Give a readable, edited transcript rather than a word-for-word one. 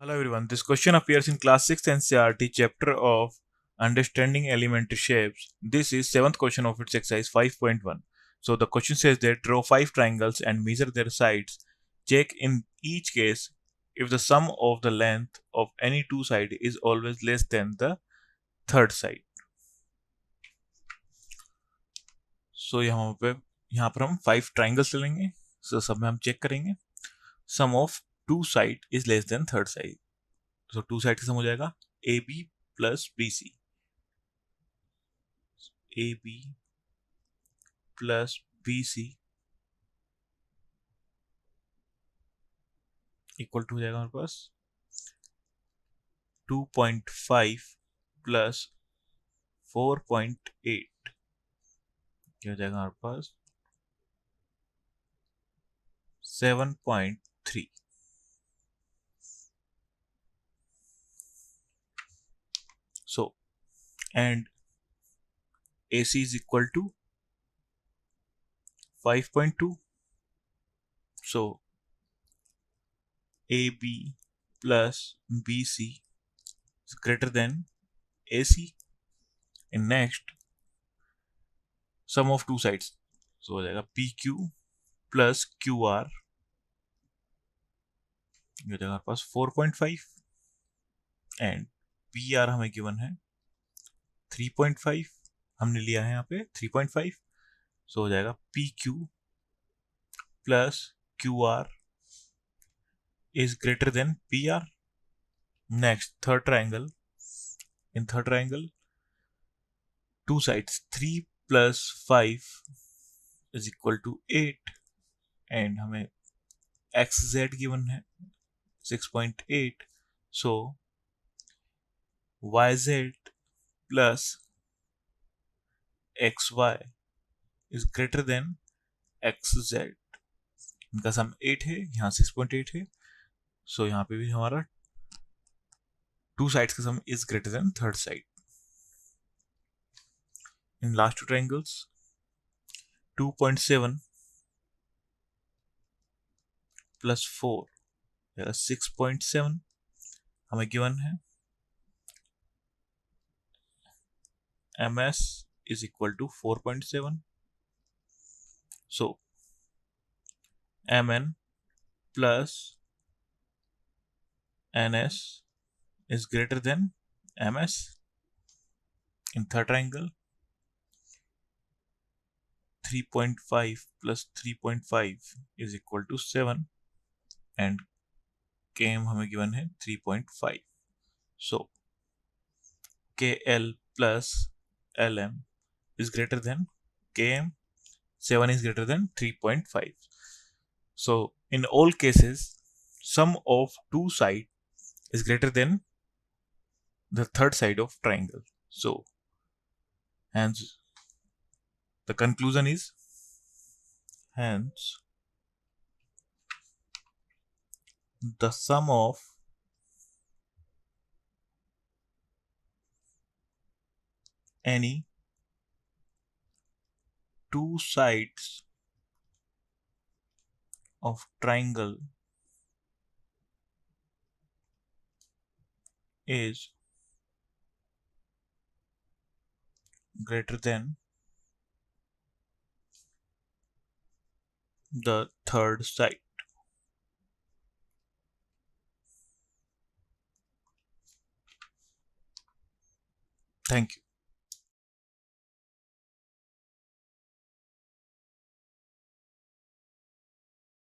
Hello everyone, this question appears in class 6 NCERT chapter of Understanding Elementary Shapes. This is 7th question of its exercise 5.1. So the question says that draw 5 triangles and measure their sides. Check in each case if the sum of the length of any two sides is always less than the third side. So यहाँ पर हम 5 triangles ले लेंगे. So सब में हम check करेंगे. Sum of two side is less than third side. So two side का सम हो जाएगा AB plus BC. AB plus BC equal to हो जाएगा हमारे पास 2.5 प्लस 4.8 क्या हो जाएगा हमारे पास 7.3. So and AC is equal to 5.2. So AB plus BC is greater than AC. And next, sum of two sides. So हो जाएगा PQ plus QR. ये हो जाएगा हमारे पास 4.5. एंड PR हमें गिवन है 3.5. हमने लिया है यहाँ पे 3.5. सो हो जाएगा PQ plus QR is greater than PR. Next, third triangle. In third triangle, two sides 3 plus 5 is equal to 8. And हमें XZ given है 6.8. So YZ plus XY is greater than XZ. इनका सम 8 है, यहाँ 6.8 है. सो यहाँ पे भी हमारा two sides का sum is greater than third side. In last two triangles, 2.7 plus 4 6.7 हमें given है. MS is equal to 4.7. So MN plus NS is greater than MS. In third triangle, 3.5 plus 3.5 is equal to 7 and KM हमें given है 3.5. So KL plus LM is greater than KM. 7 is greater than 3.5. So in all cases, sum of two sides is greater than the third side of triangle. So hence the conclusion is the sum of any two sides of triangle is greater than the third side. Thank you.